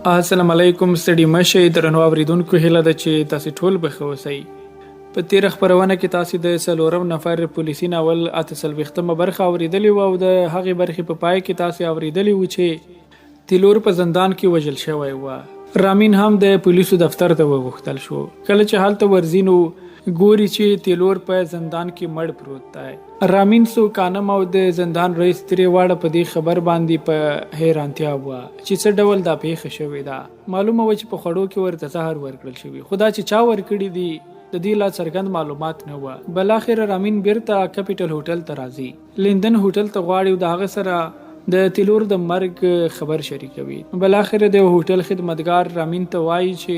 السلام علیکم ستړي مشه درنو اوریدونکو هیله ده چې تاسو ټول به ښه اوسئ. په تیره خپرونه کې تاسو د څلورم نفر پولیسي ناول اته څلوېښتمه برخه اوریدلې وه او د هغې برخې په پای کې تاسو اوریدلي وو چې تیلور په زندان کې وژل شوی وه. رامین هم د پولیسو دفتر ته وغوښتل شو. کله چې هلته ورځي نو ګوري چې تیلور په زندان کې مړ پروت دی. رامین سوکانم او د زندان رئیس درې واړه په دې خبر باندې په حیرانتیا وه چې څه ډول دا پیښه شوې ده. معلومه وه چې په خوړو کې ورته زهر ورکړل شوي، خو دا چې چا ورکړي دي د دې لا څرګند معلومات نه وه. بلاخره رامین بیرته کیپټل هوټل ته راځي. لیندن هوټل ته غواړي او د هغه سره د تیلور د مرګ خبر شریکوي. بلاخره د هوټل خدمتګار رامین ته وایي چې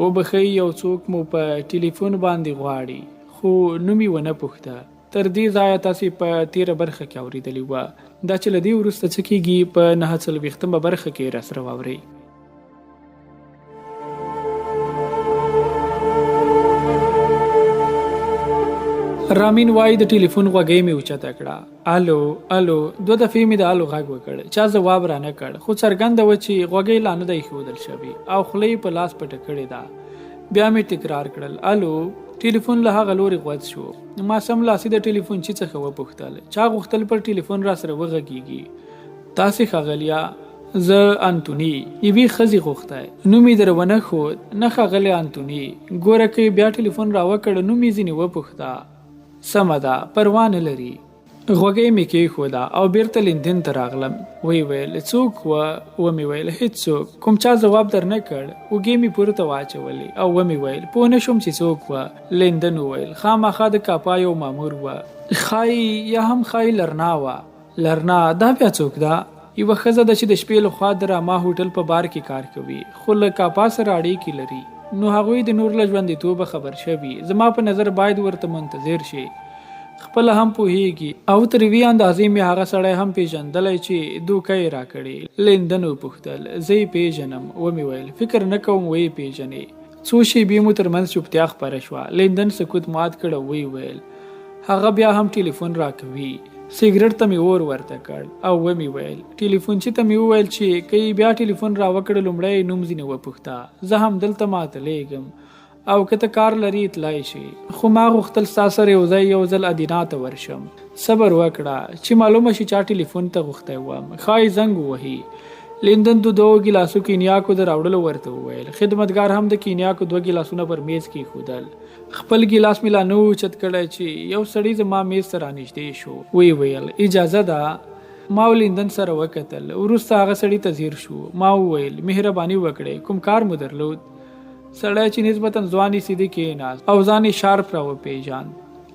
وبخښئ یو څوک مو په ټلیفون باندې غواړي، خو نوم یې ونه پوښته. تر دې ځایه تاسې په تیره برخه کې اورېدلي وه. دا چې له دې وروسته څه کېږي په 9 برخه کې راسره واورئ. رامین وایي د ټلیفون غوږۍ مې اوچته کړه. الو الو 2 دفعې مې د الو غږ وکړ، چا ځواب رانه کړ، خو څرګنده وه چې غوږۍ لا نه دی ایښودل شوې او خوله یې په لاس پټه کړې ده. بیا مې تکرار کړل الو. ټلیفون له هغه لورې غوڅ شو. ما سملاسي د ټلیفون چې څخه وپوښتل چا غوښتل پر ټلیفون را سره وغږیږي. تاسې ښاغلیا، زه انتوني، یوې ښځې غوښتی، نوم یې در ونه ښود. نه ښاغلی انتوني، ګوره که بیا ټلیفون را وکړ نوم یې ځینې وپوښته. سمه ده، پروا نه لري. غوږۍ مې کېښوده او بیرته لیندن ته راغلم. ویې ویل څوک وه؟ ومې ویل هېڅوک. کوم چا ځواب در نه کړ؟ اوږې مې پورته واچولې او ومې ویل پوه نه شوم چې څوک وه. لیندن وویل خامخا د کاپا یو مامور وه، ښایي یا هم ښایي لرنا وه. لرنا دا بیا څوک ده؟ یوه ښځه ده چې د شپې لخوا د راما هوټل په بار کې کار کوي، خو له کاپا سره اړیکې لري. نو هغوی د نور له ژوندیتوبه خبر شوي. زما په نظر باید ورته منتظر شي. خپله هم پوهیږي او تر یوې اندازې مې هغه سړی هم پیژندلی چې دوکه یې راکړې. لیندن وپوښتل زه یې پیژنم؟ ومې ویل فکر نه کوم ویې پیژنې. څو شېبې مو ترمنځ چوپتیا خپره شوه. لیندن سکوت مات کړ او ویې ویل هغه بیا هم ټلیفون راکوي. سیګرټ ته مې اور ورته کړ او ومې ویل ټلیفونچي ته مې وویل چې که یې بیا ټلیفون راوکړ لومړی نوم ځینې وپوښته. زه هم دلته معطلېږم او که ته کار لري اطلاع شي، خو ما غوښتل ستا سره یو ځل ادینا ته ورشم. صبر وکړه چې معلومه شي چا ټلیفون ته غوښتی وم، ښایي زنګ ووهي. لیندن د 2 ګیلاسو کینیاکو د راوړلو ورته وویل. خدمتګار هم د کینیاکو 2 ګیلاسونه پر میز کېښودل. خپل ګیلاس مې لا نه و اوچت کړی چې یو سړي زما میز ته رانږدې شو. ویې ویل اجازه ده؟ ما لیندن سره وکتل. وروسته هغه سړي ته ځیر شو. ما وویل مهرباني وکړئ، کوم کار مو درلود؟ سړی چې نسبتا ځوانې سیدې کېناست او ځان یې شارپ را وپېژاند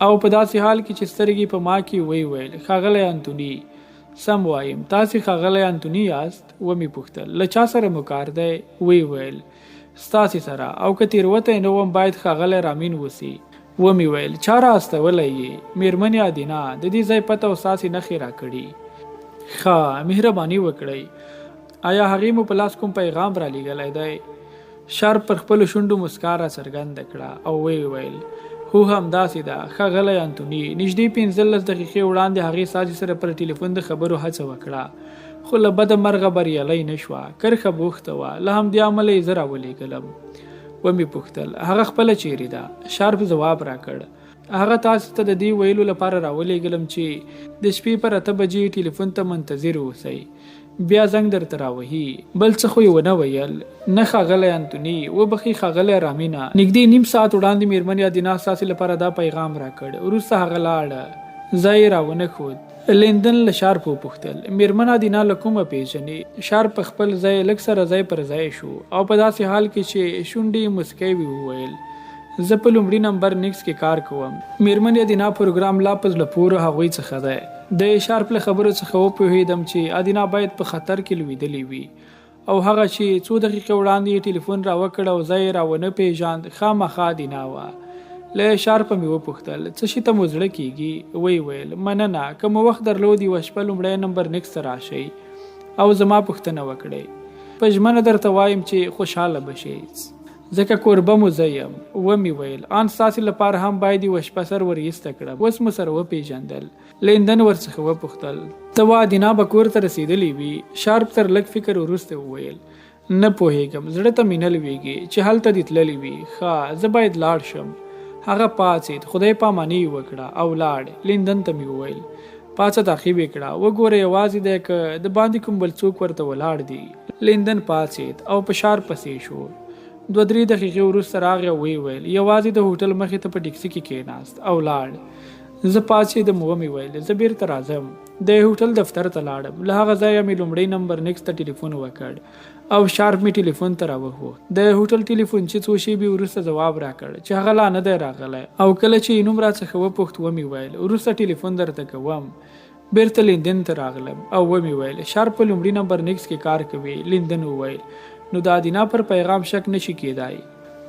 او په داسې حال کې چې سترګې په ما کې ویې ویل ښاغلی انتوني. سم وایم، تاسې ښاغلی انتوني یاست؟ ومې پوښتل له چا سره مو کار دی؟ ویې ویل ستاسې سره، او که تېروتی نه وم باید ښاغلی رامین وسي. ومې ویل چا را استولی یې؟ مېرمنې ادینا د دې ځای پته او ستاسې نښې راکړي. ښه، مهرباني وکړئ. آیا هغې مو په لاس کوم پیغام را لیږلی دی؟ شارپ پر خپلو شونډو مسکا را څرګنده کړه او ویې ویل هو همداسې ده ښاغلی انتوني. نږدې 15 دقیقې وړاندې هغې ستاسې سره پر ټلیفون د خبرو هڅه وکړه، خو له بده مرغه بریالی نه شوه. کرښه بوخته وه، له همدې امله یې زه راولېږلم. ومې پوښتل هغه خپله چیرې ده؟ شارپ ځواب راکړ هغه تاسو ته د دې ویلو لپاره راولېږلم چې د شپې پر 8 بجې ټلیفون ته منتظر اوسئ، بیا زنګ درته راوهي. بل څه خو یې ونه ویل. نه ښاغلی انتوني، وبخښئ ښاغلی رامینه، نږدې نیم ساعت وړاندې مېرمنې ادینا ستاسې لپاره دا پیغام راکړ. وروسته هغه لاړه، ځای یې راونه ښود. لیندن له شارپ وپوښتل مېرمن ادینا له کومه پیژنې؟ شارپ په خپل ځای لږ سره ځای پر ځای شو او په داسې حال کې چې شونډې یې مسکی وي وویل زه په لومړي نمبر نیکس کې کار کوم. مېرمنې ادینا پروګرام لا په زړه پورې هغوی څخه دی. د شارپ له خبرو څخه وپوهېدم چې ادینا باید په خطر کې لوېدلې وي او هغه چې 2 دقیقې وړاندې یې ټلیفون را وکړ او ځای یې را ونه پېژاند خامخا ادینا وه. له شارپ مې وپوښتل څه شي ته مو زړه کېږي؟ ویې ویل مننه، که مو وخت درلود یوه شپه لومړی نمبر نیکس ته راشئ او زما پوښتنه وکړئ. په ژمنه درته وایم چې خوشحاله به شئ ځکه کوربه مو زه یم. ومې ویل ان ستاسې لپاره هم باید یوه شپه سر ور ایسته کړم. اوس مو سره وپېژندل. لیندن ورڅخه وپوښتل ته وا ادینا به کور ته رسېدلې وي؟ شارپ تر لږ فکر وروسته وویل نه پوهېږم، زړه ته مې نه لوېږي چې هلته دې تللی وي. ښه، زه باید لاړ شم. هغه پاڅېد، خدای پاماني یې وکړه او لاړ. لیندن ته مې وویل پاڅه تعقیب یې کړه، وګوره یوازې دی که د باندې کوم بل څوک ورته ولاړ دی. لیندن پاڅېد او په شار پسې شو. 2-3 دقیقې وروسته راغی او ویې ویل یوازې د هوټل مخې ته په ټکسي کې کېناست او لاړ. زه پاڅېدم ومې ویل زه بیرته راځم. د هوټل دفتر ته لاړم. له هغه ځایه مې لومړی نمبر نیکس ته ټلیفون وکړ او شارپ مې ټلیفون ته راوښود. د هوټل ټلیفون چې څو شېبې وروسته ځواب راکړ چې هغه لا نه دی راغلی او کله چې نوم راڅخه وپوښت ومې ویل وروسته ټلیفون درته کوم. بیرته لیندن ته راغلم او ومې ویل شارپ په لومړي نمبر نیکس کې کار کوي. لیندن وویل نو د ادینا پر پیغام شک نشي کېدای.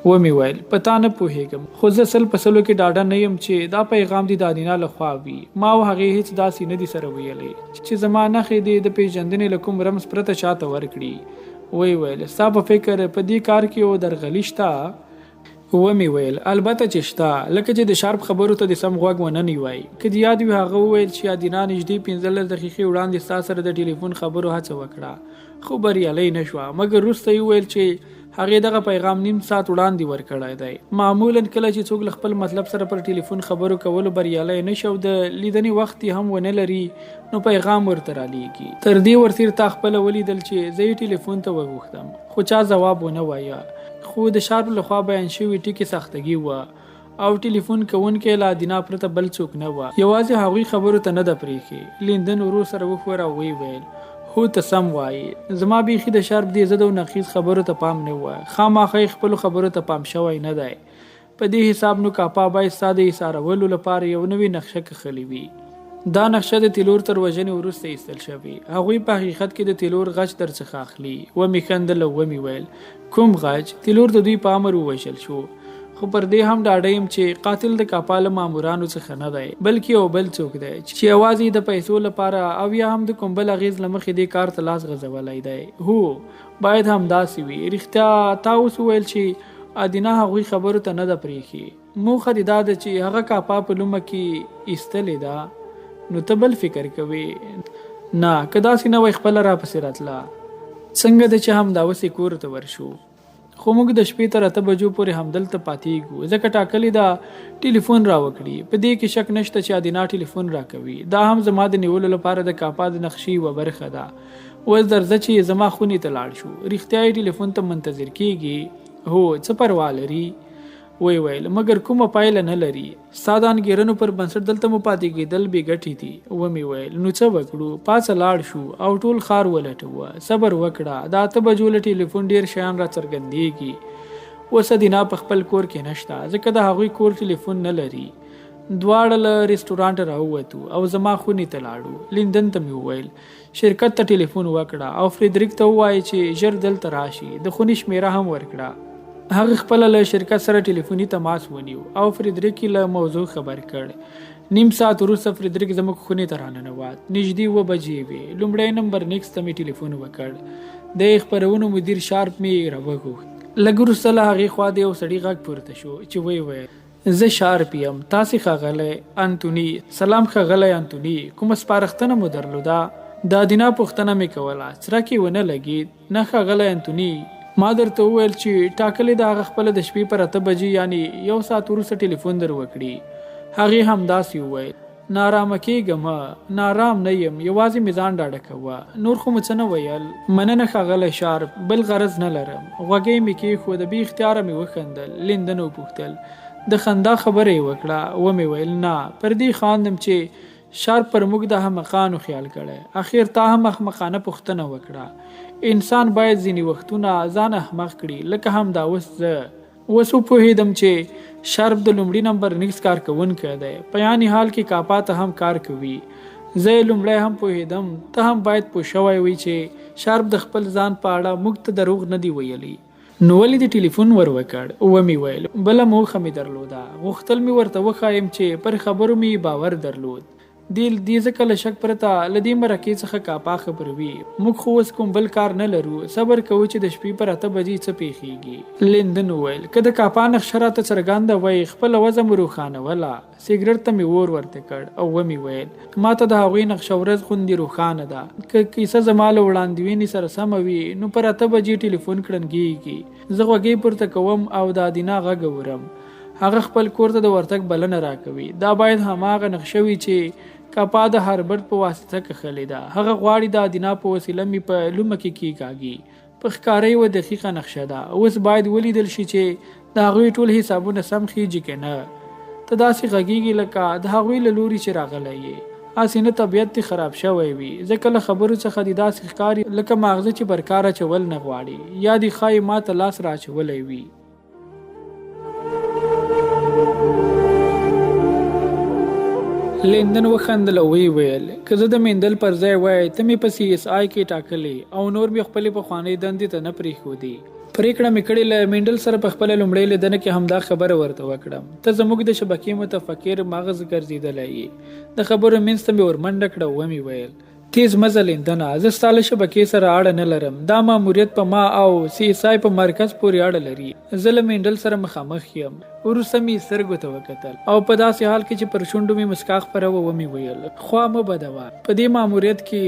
ومې ویل په تا نه پوهېږم، خو زه 100% کې ډاډه نه یم چې دا پیغام دې د ادینا لخوا وي. ما او هغې هېڅ داسې نه دي سره ویلې چې زما نښې دې د پیژندنې له کوم رمز پرته چاته ورکړي. وی ویل ستا په فکر په دې کار کې یو درغلي شته؟ ومې ویل البته چې شته، لکه چې د شارپ خبرو ته د سم غوږ ونه نیوی. که دې یاد وي هغه وویل چې ادینا نږدې 15 دقیقې وړاندې ستا سره د ټلیفون خبرو هڅه وکړه خو بریالی نه شوه، مګر وروسته یې وویل چې هغې دغه پیغام نیم ساعت وړاندې ورکړی دی. معمولا کله چې څوک له خپل مطلب سره پر ټلیفون خبرو کولو بریالی نه شي او د لیدنې وخت یې هم ونه لري نو پیغام ورته رالیږي. تر دې ورتېر تا خپله ولیدل چې زه یې ټلیفون ته وغوښتم خو چا ځواب ونه وایه، خو د شارپ لخوا بیان شوي ټکي سختګي وه او ټلیفون کوونکی له ادینا پرته بل څوک نه وه. یوازې هغوی خبرو ته نه ده پرېښې. لیندن ورو سره وښوره او ویې ویل هو ته سم وایې، زما بیخي د شارپ دې ضد او نقیض خبرو ته پام نه وه. خامخا یې خپلو خبرو ته پام شوی نه دی. په دې حساب نو کاپا باید ستا د ایسارولو لپاره یو نوې نقشه کښلې وي. دا نقشه د تیلور تر وژنې وروسته ایستل شوې. هغوی په حقیقت کې د تیلور غچ درڅخه اخلي. ومې خندل او ومې ویل کوم غچ؟ تیلور د دوی په امر ووژل شو، خو پر دې هم ډاډه یم چې قاتل د کاپا له مامورانو څخه نه دی بلکې یو بل څوک دی چې یوازې د پیسو لپاره او یا هم د کوم بل اغېز له مخې دې کار ته لاس غځولی دی. هو باید همداسې وي. رښتیا تا اوس وویل چې ادینا هغوی خبرو ته نه ده پرېښې. موخه دې دا ده چې هغه کاپا په لومه کې ایستلې ده. نو ته بل فکر کوې؟ نه، که داسې نه وای خپله راپسې راتله. څنګه ده چې همداوسې کور ته ورشو، خو موږ د شپې تر 8 بجو پورې همدلته پاتېږو ځکه ټاکلې ده ټلیفون راوکړي. په دې کې شک نشته چې ادینا ټلیفون راکوي. دا هم زما د نیولو لپاره د کاپا د نقشې یوه برخه ده. اوس درځه چې زما خونې ته لاړ شو. رښتیا یې ټلیفون ته منتظر کېږي؟ هو، څه پروا لري؟ وی ویل مګر کومه پایله نه لري. ستا د انګېرنو پر بنسټ دلته مو پاتې کېدل بې ګټې دي. ومې ویل نو څه وکړو؟ پاڅه لاړ شو او ټول ښار ولټوه. صبر وکړه، د 8 بجو له ټلیفون ډېر شیان را څرګندېږي. اوس ادینا په خپل کور کې نشته ځکه د هغوی کور ټلیفون نه لري. دواړه له رسټورانټ راووتو او زما خونې ته لاړو. لیندن ته مې وویل شرکت ته ټلیفون وکړه او فریدریک ته ووایه چې ژر دلته راشي. د خونې شمیره هم ورکړه. هغه خپله له شرکت سره ټلیفوني تماس ونیو او فریدریک یې له موضوع خبر کړ. نیم ساعت وروسته فریدریک زموږ خونې ته راننوت. نږدې 2 بجې وې. لومړی نمبر نیکس ته مې ټلیفون وکړ. د خپرونو مدیر شارپ مې راوغوښت. لږ وروسته له هغې خوا د یو سړي غږ پورته شو چې ویې ویل زه شارپ یم. تاسې ښاغلی انتوني؟ سلام ښاغلی انتوني، کومه سپارښتنه مو درلوده؟ د ادینا پوښتنه مې کوله. څرک یې ونه لګېد. نه ښاغلی انتوني، ما درته وویل چې ټاکلې د هغه خپله د شپې پر 8 بجې یعنې 1 ساعت وروسته ټلیفون در وکړي. هغې همداسې وویل نارامه کېږه مه، نارام نه یم، یوازې مې ځان ډاډه کوه، نور خو مو څه نه ویل. مننه ښاغلی شارپ، بل غرض نه لرم. غوږۍ مې کېښوده، بې اختیاره مې وخندل. لیندن وپوښتل د خندا خبره یې وکړه؟ ومې ویل نه، پر دې خاندم چې شارپ پر موږ د احمقانو خیال کړی. اخر تا هم احمقانه پوښتنه وکړه. انسان باید ځینې وختونه ځان احمق کړي، لکه همدا اوس زه. اوس وپوهېدم چې شارپ د لومړي نمبر نیکس کارکوونکی دی، په یعنې حال کې کاپا ته هم کار کوي. زه یې لومړی هم پوهېدم، ته هم باید پوه شوی وي چې شارپ د خپل ځان په اړه موږ ته دروغ نه دی ویلي. نو ولې دې ټلیفون ور وکړ؟ ومې ویل بله موخه مې درلوده. غوښتل مې ورته وښایم چې پر خبرو مې باور درلود. دې ځکه له شک پرته له دې مرکې څخه کاپا خبروي. موږ خو اوس کوم بل کار نه لرو، صبر کوو چې د شپې پر 8 بجې څه پیښیږي. لیندن وویل که د کاپا نقشه راته څرګنده وای خپله وضع مو روښانوله. سګرټ ته مې اور ورته کړ او ومې ویل ما ته د هغوی نقشه ورځ خوندې روښانه ده. که کیسه زما له وړاندوینې سره سمه وي نو پر 8 بجې ټلیفون کړنګېږي. زه غوږۍ پورته کوم او د ادینا غږ اورم. هغه خپل کور ته د ورتګ بلنه راکوي. دا باید هماغه نقشه وي چې کاپا د هاربرټ په واسطه کښلې ده. هغه غواړي د ادینا په وسیله مې په لومه کې کېکاږي. په ښکاره یوه دقیقه نقشه ده. اوس باید ولیدل شي چې د هغوی ټول حسابونه سم خیږي که نه. ته داسې غږیږي لکه د هغوی له لوري چې راغلی یې. هسې نه طبیعت دې خراب شوی وي. ځکه له خبرو څخه دې داسې ښکاري لکه ماغزه چې برکار اچول نه غواړي یا دې ښایي ما ته لاس را اچولی وي. لیندن وخندل او وی ویل که زه د میندل پر ځای وای ته مې په CSI کې ټاکلې او نور مې خپلې پخوانۍ دندې ته نه پرېښودې. پرېکړه مې کړې له میندل سره په خپله لومړۍ لیدنه کې همدا خبره ورته وکړم. ته زموږ د شبکې متفکر مغز ګرځېدلی یې. د خبرو منځ ته مې ورمنډه کړه او ومې ویل تیز مزه لیندنه زه ستا له شبکې سره اړه نه لرم. دا ماموریت په ما او CSI په مرکز پورې اړه لري. زه له میندل سره مخامخ یم. وروسته مې سترګو ته وکتل او په داسې حال کې چې پر شونډو مې مسکا خپروه ومې ویل خوا مه بدوه. په دې ماموریت کې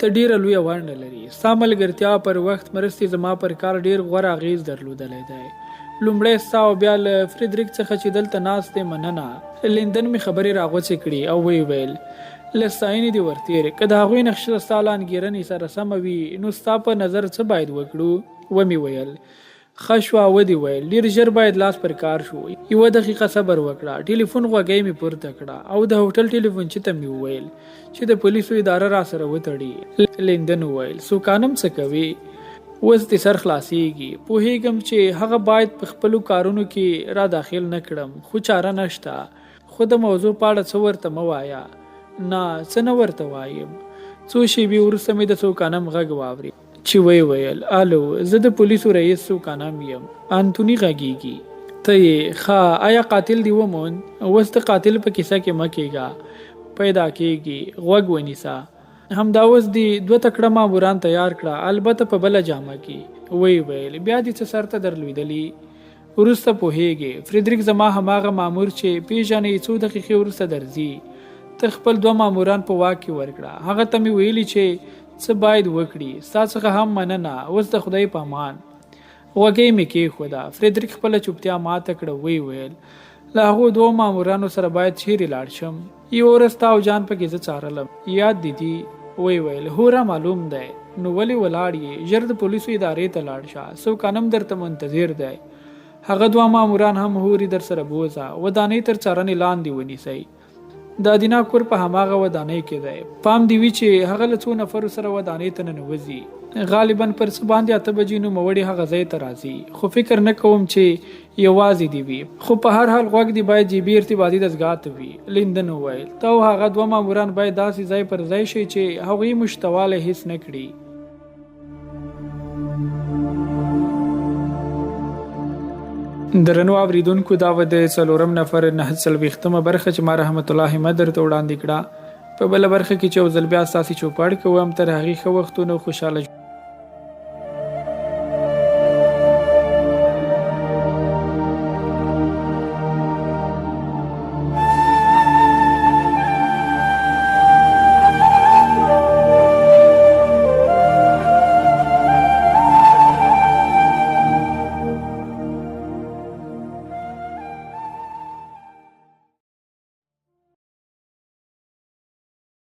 ته ډیره لویه ونډه لري. ستا ملګرتیا پر وخت مرستې زما پر کار ډیر غوره اغیز درلودلی دی. لومړی ستا او بیا له فریدریک څخه چې دلته ناست دی مننه. لیندن مې خبرې راغوڅې کړي او ویې ویل له ستاینې دې ورتېرې. که د هغوی نقشه ستا له انګېرنې سره سمه وي نو ستا په نظر څه باید وکړو؟ ومې ویل ښه شوه. ودې ویل ډېر ژر باید لاس پر کار شو. 1 دقیقه صبر وکړه. ټلیفون غوږۍ مې پورته کړه او د هوټل ټلیفونچي ته مې وویل چې د پولیسو اداره را سره وتړي. لیندن وویل سوکانم څه کوي؟ اوس دې سر خلاصېږي. پوهېږم چې هغه باید په خپلو کارونو کې را داخل نه کړم خو چاره نشته. خو د موضوع په اړه څه ورته مه وایه. نه څه نه ورته وایم. څو شېبې وروسته مې د سوکانم غږ واورېد چې وی ویل الو زه د پولیسو رئیس سوکانم یم. انتوني غږیږي. ته یې ښه آیا قاتل دې وموند؟ اوس د قاتل په کیسه کې مه کېږه. پیدا کېږي غوږ ونیسه. همدا اوس دې 2 تکړه ماموران تیار کړه البته په بله جامه کې. وی ویل بیا دې څه سر ته درلوېدلي؟ وروسته پوهېږې فریدریک زما هماغه مامور چې پیژنې 2 دقیقې وروسته درځي. ته خپل 2 ماموران په واک کې ورکړه. هغه ته مې ویلي چې څه باید وکړي. ستا څخه هم مننه. اوس د خدای په امان. غوږۍ مې کېښوده. فریدریک خپله چوپتیا ماته کړه. وی ویل له هغو 2 مامورانو سره باید چیرې لاړ شم؟ یو ورځ ستا او جان پکې زه څارلم. یاد دې دي؟ وی ویل هو را معلوم دی. نو ولې ولاړ یې؟ ژر د پولیسو ادارې ته لاړ شه. سوکانم درته منتظر دی. هغه 2 ماموران هم هوري در سره بوځه. ودانۍ تر څارنې لاندې ونیسئ. د ادینا کور په هماغه ودانۍ کې دی. پام دې وي چې هغه له 2 نفرو سره ودانۍ ته ننوځي. غالبا پر څه باندې 8 بجې نوموړي هغه ځای ته راځي. خو فکر نه کوم چې یوازې دې وي. خو په هر حال غوږ دې باید جیبي ارتباطي دستګاه ته وي. لیندن وویل ته او هغه 2 ماموران باید داسې ځای پر ځای شي چې هغوی مشتواله هیڅ نه کړي. درنو اوریدونکو دا و د 4م نفر 940مه برخه چې ما رحمت الله همت درته وړاندې کړه. په بله برخه کې چې یو ځل بیا ستاسې چوپړ کوم تر هغې ښه وختونه خوشحاله